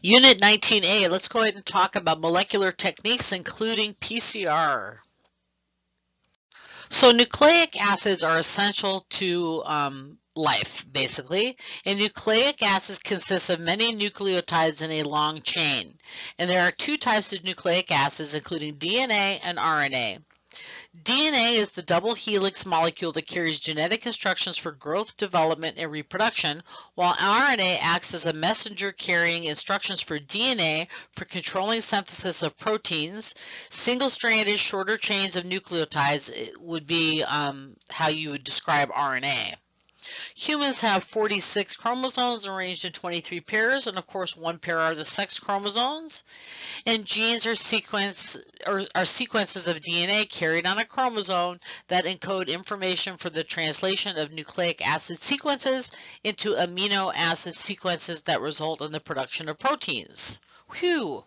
Unit 19A, let's go ahead and talk about molecular techniques, including PCR. So nucleic acids are essential to life, basically. And nucleic acids consist of many nucleotides in a long chain. And there are two types of nucleic acids, including DNA and RNA. DNA is the double helix molecule that carries genetic instructions for growth, development, and reproduction, while RNA acts as a messenger carrying instructions for DNA for controlling synthesis of proteins. Single-stranded, shorter chains of nucleotides would be how you would describe RNA. Humans have 46 chromosomes arranged in 23 pairs, and of course one pair are the sex chromosomes. And genes are sequences of DNA carried on a chromosome that encode information for the translation of nucleic acid sequences into amino acid sequences that result in the production of proteins. Whew!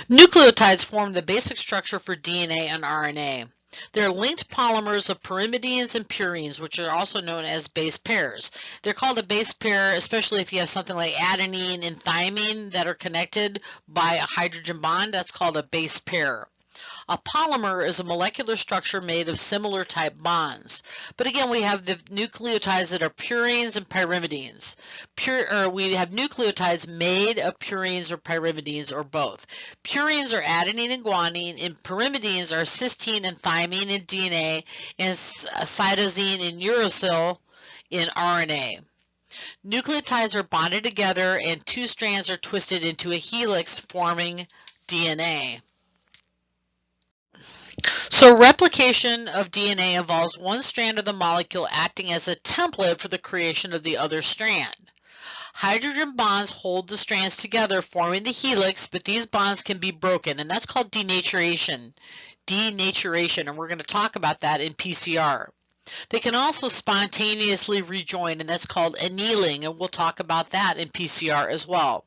Nucleotides form the basic structure for DNA and RNA. They're linked polymers of pyrimidines and purines, which are also known as base pairs. They're called a base pair, especially if you have something like adenine and thymine that are connected by a hydrogen bond. That's called a base pair. A polymer is a molecular structure made of similar type bonds. But again, we have the nucleotides that are purines and pyrimidines. We have nucleotides made of purines or pyrimidines or both. Purines are adenine and guanine, and pyrimidines are cysteine and thymine in DNA, and cytosine and uracil in RNA. Nucleotides are bonded together, and two strands are twisted into a helix, forming DNA. So replication of DNA involves one strand of the molecule acting as a template for the creation of the other strand. Hydrogen bonds hold the strands together, forming the helix, but these bonds can be broken, and that's called denaturation. Denaturation, and we're going to talk about that in PCR. They can also spontaneously rejoin, and that's called annealing, and we'll talk about that in PCR as well.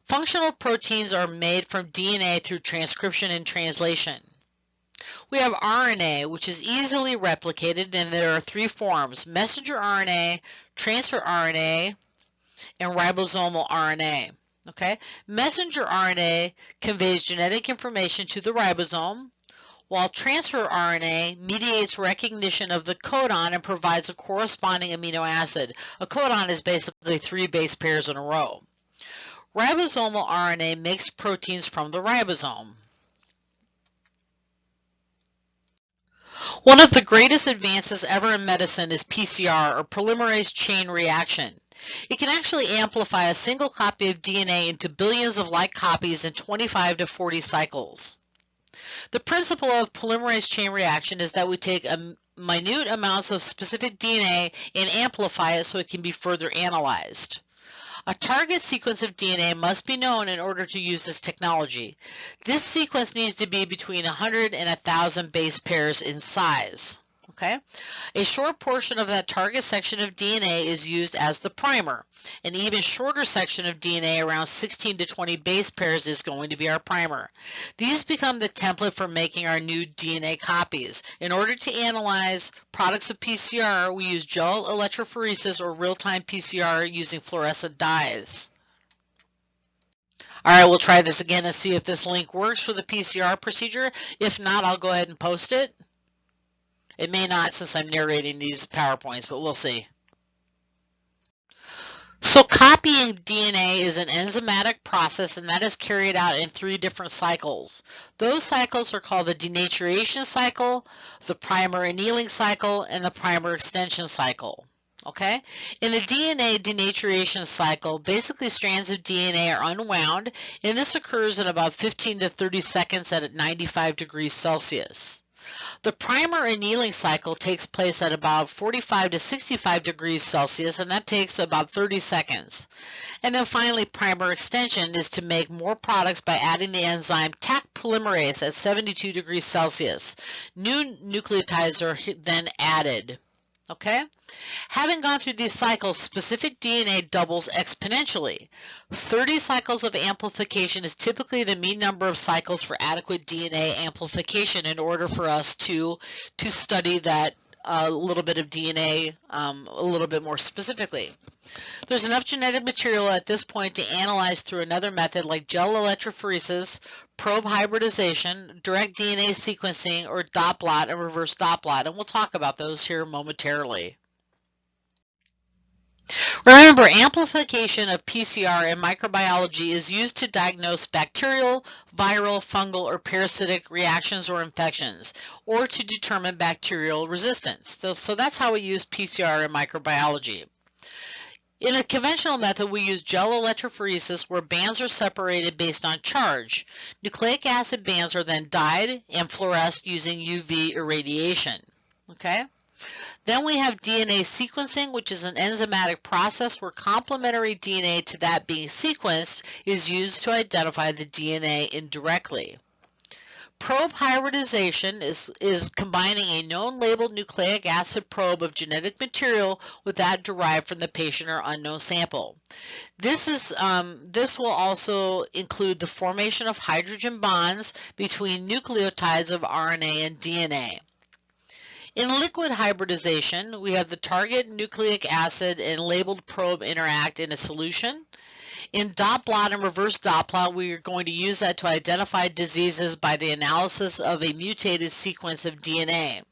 Functional proteins are made from DNA through transcription and translation. We have RNA, which is easily replicated, and there are three forms: messenger RNA, transfer RNA, and ribosomal RNA. Okay? Messenger RNA conveys genetic information to the ribosome, while transfer RNA mediates recognition of the codon and provides a corresponding amino acid. A codon is basically three base pairs in a row. Ribosomal RNA makes proteins from the ribosome. One of the greatest advances ever in medicine is PCR, or polymerase chain reaction. It can actually amplify a single copy of DNA into billions of like copies in 25 to 40 cycles. The principle of polymerase chain reaction is that we take minute amounts of specific DNA and amplify it so it can be further analyzed. A target sequence of DNA must be known in order to use this technology. This sequence needs to be between 100 and 1,000 base pairs in size. Okay? A short portion of that target section of DNA is used as the primer. An even shorter section of DNA, around 16 to 20 base pairs, is going to be our primer. These become the template for making our new DNA copies. In order to analyze products of PCR, we use gel electrophoresis or real-time PCR using fluorescent dyes. All right, we'll try this again and see if this link works for the PCR procedure. If not, I'll go ahead and post it. It may not, since I'm narrating these PowerPoints, but we'll see. So copying DNA is an enzymatic process, and that is carried out in three different cycles. Those cycles are called the denaturation cycle, the primer annealing cycle, and the primer extension cycle. Okay? In the DNA denaturation cycle, basically strands of DNA are unwound, and this occurs in about 15 to 30 seconds at 95 degrees Celsius. The primer annealing cycle takes place at about 45 to 65 degrees Celsius, and that takes about 30 seconds. And then finally, primer extension is to make more products by adding the enzyme Taq polymerase at 72 degrees Celsius. New nucleotides are then added. Okay? Having gone through these cycles, specific DNA doubles exponentially. 30 cycles of amplification is typically the mean number of cycles for adequate DNA amplification in order for us to study that a little bit of DNA a little bit more specifically. There's enough genetic material at this point to analyze through another method like gel electrophoresis, probe hybridization, direct DNA sequencing, or dot blot and reverse dot blot, and we'll talk about those here momentarily. Remember, amplification of PCR in microbiology is used to diagnose bacterial, viral, fungal, or parasitic reactions or infections, or to determine bacterial resistance. So that's how we use PCR in microbiology. In a conventional method, we use gel electrophoresis where bands are separated based on charge. Nucleic acid bands are then dyed and fluoresced using UV irradiation. Okay? Then we have DNA sequencing, which is an enzymatic process where complementary DNA to that being sequenced is used to identify the DNA indirectly. Probe hybridization is combining a known labeled nucleic acid probe of genetic material with that derived from the patient or unknown sample. This will also include the formation of hydrogen bonds between nucleotides of RNA and DNA. In liquid hybridization, we have the target nucleic acid and labeled probe interact in a solution. In dot blot and reverse dot blot, we are going to use that to identify diseases by the analysis of a mutated sequence of DNA.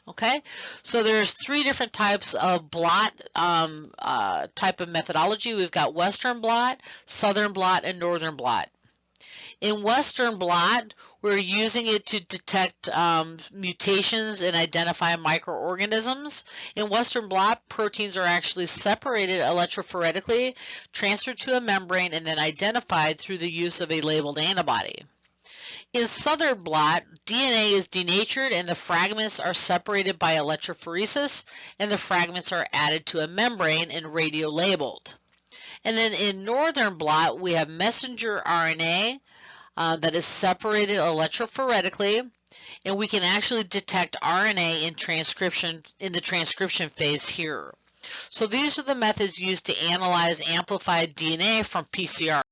Okay, so there's three different types of blot type of methodology. We've got Western blot, Southern blot, and Northern blot. In Western blot, we're using it to detect mutations and identify microorganisms. In Western blot, proteins are actually separated electrophoretically, transferred to a membrane, and then identified through the use of a labeled antibody. In Southern blot, DNA is denatured and the fragments are separated by electrophoresis, and the fragments are added to a membrane and radiolabeled. And then in Northern blot, we have messenger RNA that is separated electrophoretically, and we can actually detect RNA in the transcription phase here. So these are the methods used to analyze amplified DNA from PCR.